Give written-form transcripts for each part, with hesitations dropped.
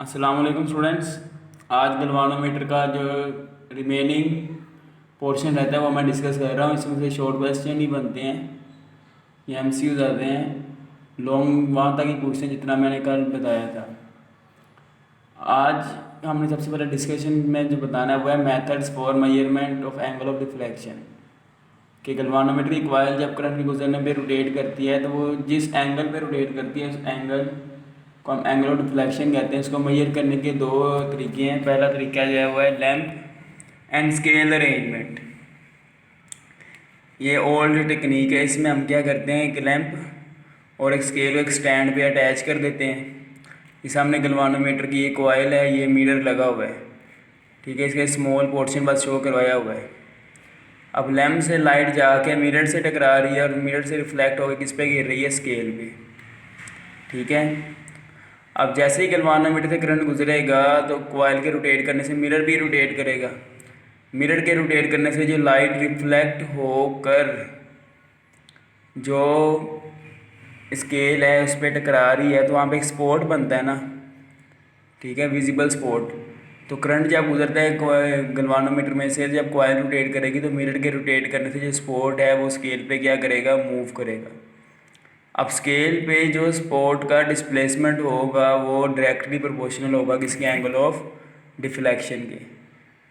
अस्सलाम वालेकुम स्टूडेंट्स। आज गलवानोमीटर का जो रिमेनिंग पोर्शन रहता है वो मैं डिस्कस कर रहा हूँ। इसमें से शॉर्ट क्वेश्चन ही बनते हैं, ये एमसीक्यूज आते हैं, लॉन्ग वहाँ तक ही पूछते हैं जितना मैंने कल बताया था। आज हमने सबसे पहले डिस्कशन में जो बताना है वो है methods for measurement of angle of deflection. कि गलवानोमीटर की कॉइल जब करंट के गुजरने पे रोटेट करती है तो वो जिस एंगल पे रोटेट करती है उस एंगल को हम एंगल ऑफ डिफ्लेक्शन कहते हैं। इसको मेजर करने के दो तरीके हैं। पहला तरीका जो है वो है लैंप एंड स्केल अरेंजमेंट। ये ओल्ड टेक्निक है। इसमें हम क्या करते हैं, एक लैंप और एक स्केल को एक स्टैंड पे अटैच कर देते हैं। इस सामने गलवानोमीटर की ये कॉइल है, ये मिरर लगा हुआ है, ठीक है। इसका स्मॉल पोर्शन बस शो करवाया हुआ है। अब लैंप से लाइट जाके मिरर से टकरा रही है और मिरर से रिफ्लेक्ट होकर किस पे गिर रही है, स्केल पे, ठीक है। अब जैसे ही गलवानोमीटर से करंट गुजरेगा तो कॉइल के रोटेट करने से मिरर भी रोटेट करेगा। मिरर के रोटेट करने से जो लाइट रिफ्लेक्ट होकर जो स्केल है उस पर टकरा रही है तो वहाँ पे एक स्पॉट बनता है ना, ठीक है, विजिबल स्पॉट। तो करंट जब गुजरता है गलवानोमीटर में से, जब कॉइल रोटेट करेगी तो मिरर के रोटेट करने से जो स्पॉट है वो स्केल पे क्या करेगा, मूव करेगा। अब स्केल पे जो स्पॉट का डिस्प्लेसमेंट होगा वो डायरेक्टली प्रोपोर्शनल होगा किसके, एंगल ऑफ डिफ्लेक्शन के।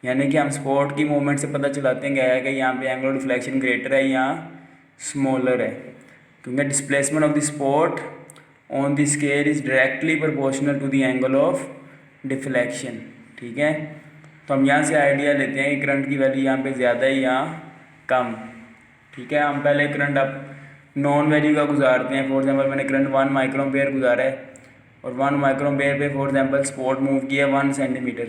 यानी कि हम स्पॉट की मूवमेंट से पता चलाते हैं कि यहाँ पे एंगल ऑफ डिफ्लेक्शन ग्रेटर है या स्मॉलर है, क्योंकि displacement of the spot on the scale is directly proportional to the angle of deflection, ठीक है। तो हम यहाँ से आइडिया लेते हैं कि करंट की वैल्यू यहाँ पे ज़्यादा है या कम, ठीक है। हम पहले करंट अब नॉन वैल्यू का गुजारते हैं। फॉर एग्जांपल मैंने करंट 1 माइक्रोएम्पेयर गुजारा है और 1 माइक्रोएम्पेयर पे फॉर एग्जांपल स्पॉट मूव किया 1 सेंटीमीटर,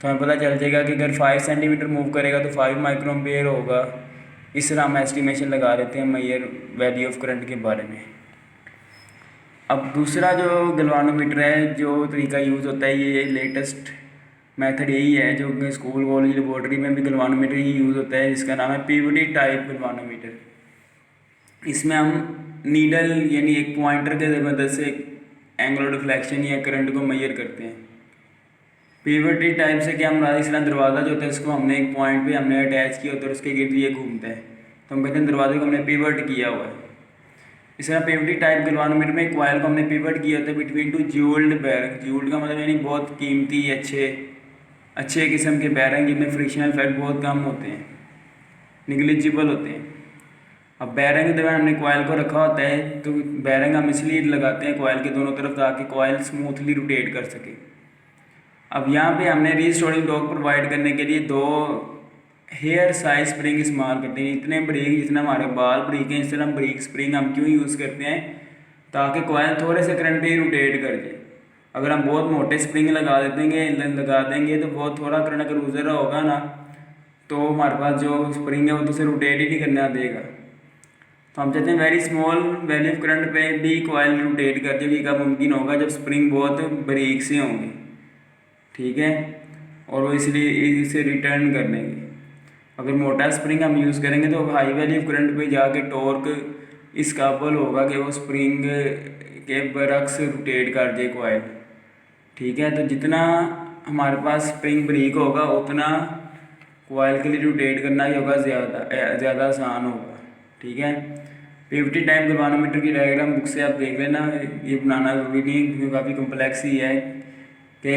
तो हमें पता चल जाएगा कि अगर 5 सेंटीमीटर मूव करेगा तो 5 माइक्रोएम्पेयर होगा। इस तरह हम एस्टिमेशन लगा लेते हैं मेजर वैल्यू ऑफ करंट के बारे में। अब दूसरा जो गलवानोमीटर है, जो तरीका यूज़ होता है, ये लेटेस्ट मेथड यही है जो स्कूल कॉलेज लेबॉर्ट्री में भी गलवानोमीटर ही यूज़ होता है, जिसका नाम है पीवीटी टाइप गलवानोमीटर। इसमें हम नीडल यानी एक पॉइंटर के मदद से एंगल ऑफ डिफ्लेक्शन या करंट को मेजर करते हैं। पीवीटी टाइप से क्या हमारा इस तरह दरवाज़ा जो होता है उसको हमने एक पॉइंट पे हमने अटैच किया होता है और उसके गिर्द ये घूमता है, तो हम कहते हैं दरवाजे को हमने पिवट किया हुआ है। इस तरह पीवीटी टाइप गलवानोमीटर में कॉइल को हमने पिवट किया होता है बिटवीन टू ज्यूल्ड बैरंग। ज्यूल्ड का मतलब यानी बहुत कीमती अच्छे किस्म के बैरंग जिनमें फ्रिक्शनल इफेक्ट बहुत कम होते हैं, निगलिजिबल होते हैं। अब बैरंग के दरम्यान हमने कॉइल को रखा होता है, तो बैरंग हम इसलिए लगाते हैं कॉइल के दोनों तरफ ताकि कॉइल स्मूथली रोटेट कर सके। अब यहाँ पे हमने रीस्टोरिंग टॉर्क प्रोवाइड करने के लिए दो हेयर साइज स्प्रिंग इस्तेमाल करते हैं। इतने बारीक जितना हमारे बाल बारीक हैं, इस तरह बारीक स्प्रिंग हम क्यों यूज़ करते हैं, ताकि कॉइल थोड़े से करंट पे ही रोटेट कर जाए। अगर हम बहुत मोटे स्प्रिंग लगा देंगे तो बहुत थोड़ा करंट अगर गुजर रहा होगा ना, तो हमारे पास जो स्प्रिंग है वो तो उसे रोटेट ही नहीं करना देगा। तो हम चाहते हैं very small value of current पे भी कॉइल रोटेट कर जाए। कब मुमकिन होगा, जब स्प्रिंग बहुत बारीक से होंगे, ठीक है, और वो इसलिए इसे रिटर्न कर लेंगे। अगर मोटा स्प्रिंग हम यूज़ करेंगे तो हाई वैल्यू ऑफ करंट पे जाके टॉर्क इस काबल होगा कि वो स्प्रिंग के बरक्स रोटेट कर दे कॉइल, ठीक है। तो जितना हमारे पास स्प्रिंग बारीक होगा उतना कॉइल के लिए रोटेट करना ही होगा ज़्यादा आसान होगा, ठीक है। पीवीटी टाइप गलवानोमीटर की डायग्राम बुक से आप देख लेना, ये बनाना ज़रूरी नहीं है क्योंकि काफ़ी कम्प्लेक्स ही है। कि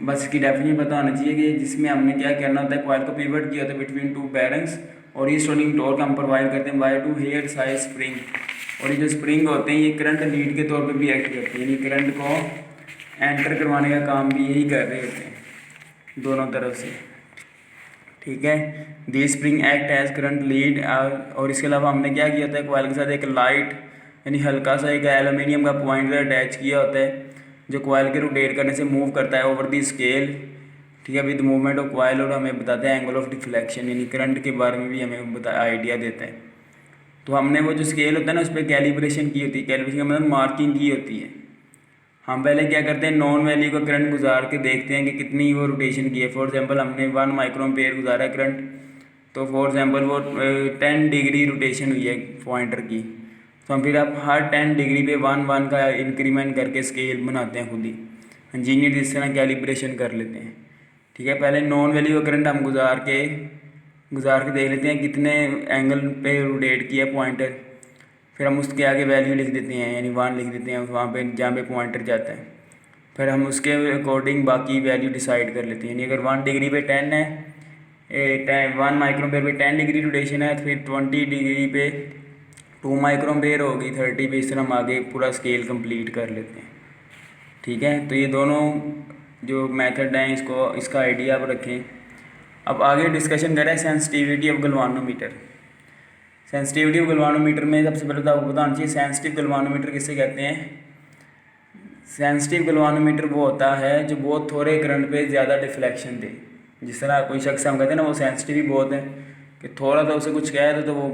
बस इसकी डेफिनेशन पता होना चाहिए कि जिसमें हमने क्या करना होता है, कॉइल को पिवट किया होता है बिटवीन टू बैरंग्स और रीस्टोरिंग टॉर्क हम प्रोवाइड करते हैं by two hair size spring. और ये जो स्प्रिंग होते हैं ये करंट लीड के तौर पे भी एक्ट करते हैं, यानी करंट को एंटर करवाने का काम भी यही कर रहे होते हैं दोनों तरफ से, ठीक है। The spring act as current lead. और इसके अलावा हमने क्या किया होता है, कॉइल के साथ एक लाइट यानी हल्का सा एक एल्यूमिनियम का पॉइंटर अटैच किया होता है जो कॉइल के रोटेट करने से मूव करता है ओवर दी स्केल, ठीक है, विद मूवमेंट ऑफ कॉइल। और हमें बताता है एंगल ऑफ डिफ्लेक्शन यानी करंट के बारे में भी हमें आइडिया देता है। तो हमने वो जो स्केल होता है ना उस पर कैलिब्रेशन की होती है। कैलिब्रेशन का मतलब मार्किंग की होती है। हम पहले क्या करते हैं, नॉन वैल्यू का करंट गुजार के देखते हैं कि कितनी वो रोटेशन की है। फॉर एग्जांपल हमने 1 माइक्रोएम्पेयर गुजारा है करंट, तो फॉर एग्जांपल वो 10 डिग्री रोटेशन हुई है पॉइंटर की, तो हम फिर अब हर 10 डिग्री पे 1 1 का इंक्रीमेंट करके स्केल बनाते हैं खुद ही। इंजीनियर जिस तरह कैलिब्रेशन कर लेते हैं। ठीक है, पहले नॉन वैल्यू का करंट हम गुजार के देख लेते हैं कितने एंगल पे रोटेट किया पॉइंटर, फिर हम उसके आगे वैल्यू लिख देते हैं, यानी 1 लिख देते हैं वहाँ पे जहाँ पे पॉइंटर जाता है। फिर हम उसके अकॉर्डिंग बाकी वैल्यू डिसाइड कर लेते हैं। यानी अगर 1 डिग्री पे 10 है, 1 माइक्रोएम्पेयर पे 10 डिग्री रोटेशन है, तो फिर 20 डिग्री पे 2 माइक्रोएम्पेयर होगी, 30 पे। इस तरह हम आगे पूरा स्केल कंप्लीट कर लेते हैं। ठीक है, तो ये दोनों जो मेथड हैं इसका आइडिया आप रखें। अब आगे डिस्कशन करें sensitivity of galvanometer. Sensitivity of galvanometer में सबसे पहले तो आपको बताना चाहिए सेंसिटिव गलवानोमीटर किसे कहते हैं। सेंसिटिव गलवानोमीटर वो होता है जो बहुत थोड़े करंट पे ज़्यादा डिफ्लेक्शन दे। जिस तरह कोई शख्स हम कहते हैं ना वो सेंसिटिव ही बहुत है, कि थोड़ा सा उसे कुछ कह दो तो वो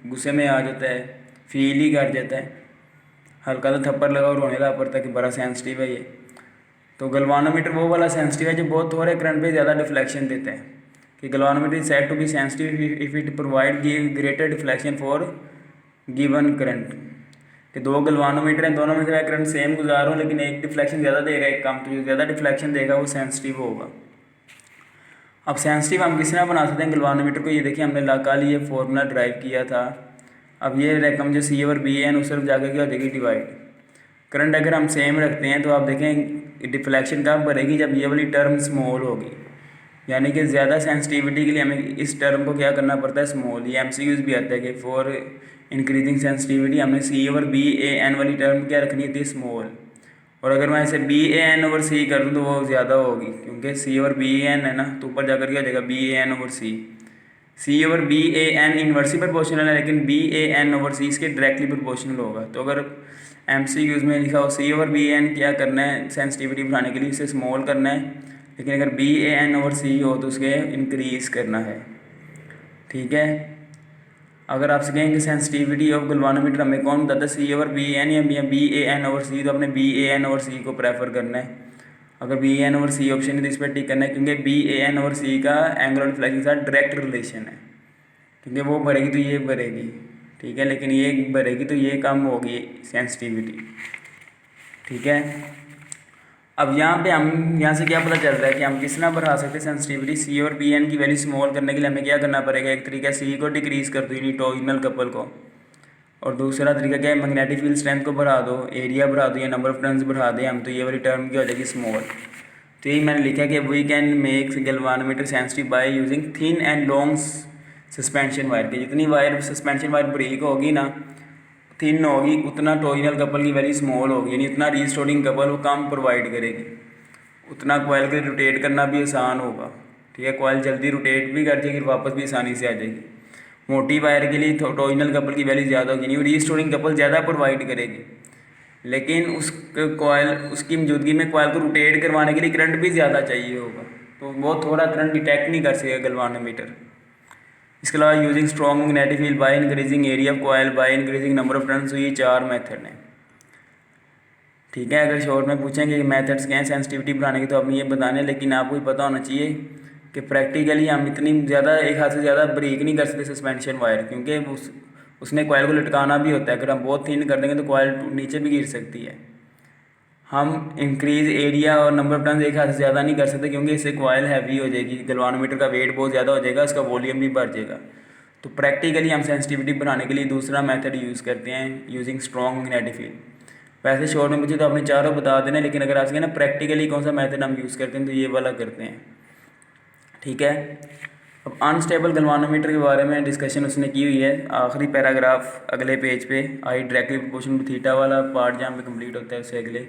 गुस्से में आ जाता है, फील ही कर जाता है, हल्का सा थप्पड़ लगा और रोने लगा पड़ता है कि बड़ा सेंसिटिव है ये। तो गलवानोमीटर वो वाला सेंसिटिव है जो बहुत थोड़े करंट पे ज़्यादा डिफ्लेक्शन देता है। कि galvanometer is said to be sensitive if it provide give greater deflection for given current. कि 2 गलवानोमीटर हैं, दोनों में से करंट सेम गुजार हो लेकिन एक डिफ्लेक्शन ज़्यादा देगा एक कम, तो जो ज़्यादा डिफ्लेक्शन देगा वो सेंसिटिव होगा। अब सेंसिटिव हम किस तरह बना सकते हैं गलवानोमीटर को, ये देखिए हमने कल ये फॉर्मूला ड्राइव किया था। अब ये रकम जो सी और बी है उस तरफ जाकर क्या हो जाएगी डिवाइड। करंट अगर हम सेम रखते हैं तो आप देखें डिफ्लेक्शन कब बढ़ेगी, जब ये वाली टर्म स्मॉल होगी। यानी कि ज़्यादा सेंसिटिविटी के लिए हमें इस टर्म को क्या करना पड़ता है, स्मॉल। ये MCQs भी आता है कि फॉर इंक्रीजिंग सेंसिटिविटी हमने सी ओवर बी ए एन वाली टर्म क्या रखनी थी, स्मॉल। और अगर मैं इसे बी ए एन ओवर सी कर दूँ तो वो ज़्यादा होगी, क्योंकि सी ओवर बी ए एन है ना, तो ऊपर जाकर क्या हो जाएगा B A N over C. C over B A N inversely proportional है, लेकिन बी ए एन ओवर सी इसके डायरेक्टली प्रोपोर्शनल होगा। तो अगर MCQs में लिखा हो सी ओवर बी एन क्या करना है, सेंसिटिविटी बढ़ाने के लिए इसे स्मॉल करना है, लेकिन अगर बी ए एन ओवर सी हो तो उसके इंक्रीज़ करना है। ठीक है, अगर आपसे कहेंगे सेंसिटिविटी ऑफ गलवानोमीटर हमें कौन बताता है, सी ओवर बी एन या बी ए एन ओवर सी, तो आपने बी ए एन ओवर सी को प्रेफर करना है। अगर B A N over C option है तो इस पर टिक करना है, क्योंकि बी ए एन ओवर सी का एंगुलर डिफ्लेक्शन के साथ डायरेक्ट रिलेशन है, क्योंकि वो बढ़ेगी तो ये बढ़ेगी। ठीक है, लेकिन ये बढ़ेगी तो ये कम होगी सेंसिटिविटी। ठीक है, अब यहाँ पे हम यहाँ से क्या पता चल रहा है कि हम किस तरह बढ़ा सकते हैं सेंसिटिविटी। सी और बी एन की वैल्यू स्मॉल करने के लिए हमें क्या करना पड़ेगा, एक तरीका सी को डिक्रीज़ कर दो यानी टॉर्जनल कपल को, और दूसरा तरीका क्या है, मैग्नेटिक फील्ड स्ट्रेंथ को बढ़ा दो, एरिया बढ़ा दो या नंबर ऑफ टर्न्स बढ़ा दें हम, तो ये वाली टर्म क्या हो जाएगी, स्मॉल। तो यही मैंने लिखा कि we can make galvanometer sensitive by using thin and long suspension wire. की जितनी वायर सस्पेंशन वायर ब्रीक होगी ना, थिन होगी, उतना टॉर्जनल कपल की वैल्यू स्मॉल होगी, यानी उतना रीस्टोरिंग कपल वो कम प्रोवाइड करेगी, उतना कॉइल के रोटेट करना भी आसान होगा। ठीक है, कॉइल जल्दी रोटेट भी कर जाएगी, वापस भी आसानी से आ जाएगी। मोटी वायर के लिए टॉर्जनल कपल की वैल्यू ज़्यादा होगी, यानी रीस्टोरिंग कपल ज़्यादा प्रोवाइड करेगी, लेकिन उस कॉइल उसकी मौजूदगी में कॉइल को रोटेट करवाने के लिए करंट भी ज़्यादा चाहिए होगा, तो बहुत थोड़ा करंट डिटेक्ट नहीं कर सकेगा गैल्वानोमीटर। इसके अलावा using strong magnetic field by increasing area of coil by increasing number of turns, तो ये 4 मेथड हैं। ठीक है, अगर शॉर्ट में पूछेंगे कि मेथड्स क्या हैं सेंसिटिविटी बढ़ाने के, तो आप ये बताने, लेकिन आपको पता होना चाहिए कि प्रैक्टिकली हम इतनी ज़्यादा एक हाथ से ज़्यादा ब्रेक नहीं कर सकते सस्पेंशन वायर, क्योंकि उसने कॉइल को लटकाना भी होता है। अगर हम बहुत थिन कर देंगे तो कॉइल नीचे भी गिर सकती है। हम इंक्रीज एरिया और नंबर ऑफ टर्न्स एक हाथ से ज़्यादा नहीं कर सकते, क्योंकि इससे कॉइल हैवी हो जाएगी, गैल्वानोमीटर का वेट बहुत ज़्यादा हो जाएगा, उसका वॉल्यूम भी बढ़ जाएगा। तो प्रैक्टिकली हम सेंसिटिविटी बढ़ाने के लिए दूसरा मेथड यूज़ करते हैं यूजिंग स्ट्रॉन्ग मैग्नेटिक फील्ड। वैसे शॉर्ट में मुझे तो आपने चारों बता देना, लेकिन अगर आपसे ना प्रैक्टिकली कौन सा मेथड हम यूज़ करते हैं तो ये वाला करते हैं। ठीक है, अब अनस्टेबल गैल्वानोमीटर के बारे में डिस्कशन उसने की हुई है, आखिरी पैराग्राफ अगले पेज पे, I directly proportional to theta वाला पार्ट जहाँ पे कंप्लीट होता है उससे अगले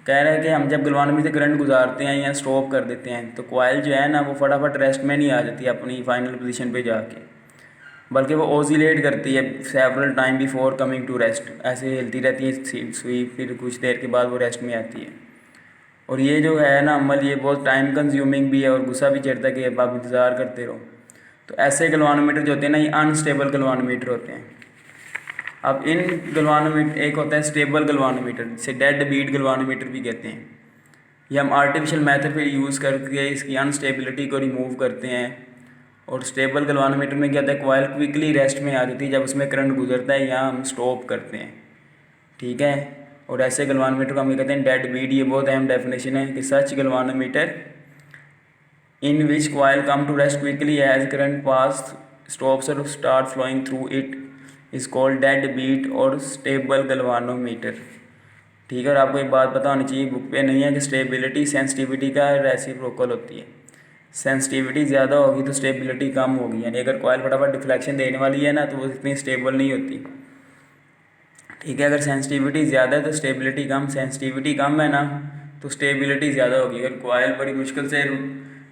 कह रहा है कि हम जब गैल्वानोमीटर से करंट गुजारते हैं या स्टॉप कर देते हैं तो कॉइल जो है ना वो फटाफट रेस्ट में नहीं आ जाती अपनी फाइनल पोजीशन पे जाके, बल्कि वो ऑसिलेट करती है several time before coming to rest. ऐसे हिलती रहती है सुई, फिर कुछ देर के बाद वो रेस्ट में आती है। और ये जो है ना अमल, ये बहुत टाइम कंज्यूमिंग भी है और गुस्सा भी चढ़ता है कि अब आप इंतज़ार करते रहो। तो ऐसे गैल्वानोमीटर जो होते हैं ना, ये अनस्टेबल गैल्वानोमीटर होते हैं। अब इन गैल्वानोमीटर एक होता है स्टेबल गैल्वानोमीटर, जिसे डेड बीट गैल्वानोमीटर भी कहते हैं। ये हम आर्टिफिशियल मेथड पे यूज़ करके इसकी अनस्टेबिलिटी को रिमूव करते हैं। और स्टेबल गैल्वानोमीटर में क्या होता है, कॉइल क्विकली रेस्ट में आ जाती है जब उसमें करंट गुजरता है या हम स्टॉप करते हैं। ठीक है, और ऐसे गलवानोमीटर को हम क्या कहते हैं, डेड बीट। ये बहुत अहम डेफिनेशन है कि सच galvanometer in which coil come to rest quickly as current pass stops or start flowing through it is called dead beat और stable galvanometer। ठीक है। और आपको एक बात पता होनी चाहिए, बुक पे नहीं है, कि स्टेबिलिटी सेंसिटिविटी का रेसिप्रोकल होती है। सेंसिटिविटी ज़्यादा होगी तो स्टेबिलिटी कम होगी, यानी अगर कॉयल फटाफट डिफ्लेक्शन देने वाली है ना तो वो इतनी स्टेबल नहीं होती। ठीक है। अगर सेंसिटिविटी ज़्यादा है तो स्टेबिलिटी कम, सेंसिटिविटी कम है ना तो स्टेबिलिटी ज़्यादा होगी। अगर कॉयल बड़ी मुश्किल से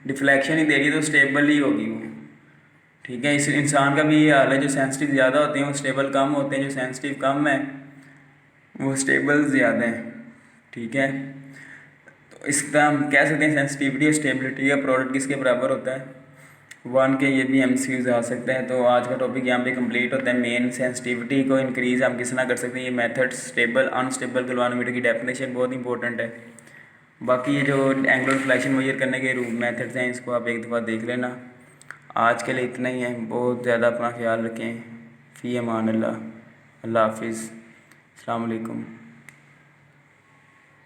डिफ्लेक्शन ही देगी तो स्टेबल ही होगी वो। ठीक है। इस इंसान का भी ये हाल है, जो सेंसिटिव ज़्यादा होते हैं वो स्टेबल कम होते हैं, जो सेंसिटिव कम है वो स्टेबल ज़्यादा है। ठीक है। तो इस तरह हम कह सकते हैं सेंसिटिविटी और स्टेबिलिटी का प्रोडक्ट किसके बराबर होता है, 1 के। ये भी MCQs आ सकते हैं। तो आज का टॉपिक यहाँ पे कंप्लीट होता है। मेन सेंसिटिविटी को इंक्रीज़ हम किस तरह कर सकते हैं, ये मेथड, स्टेबल अनस्टेबल गलवानोमीटर की डेफिनेशन बहुत इंपॉर्टेंट है। बाकी ये जो एंगुलर रिफ्लेक्शन मेजर करने के मेथड्स हैं इसको आप एक दफ़ा देख लेना। आज के लिए इतना ही है। बहुत ज़्यादा अपना ख्याल रखें। फ़ी अमान अल्लाह। अल्लाह हाफिज़। अस्सलाम वालेकुम।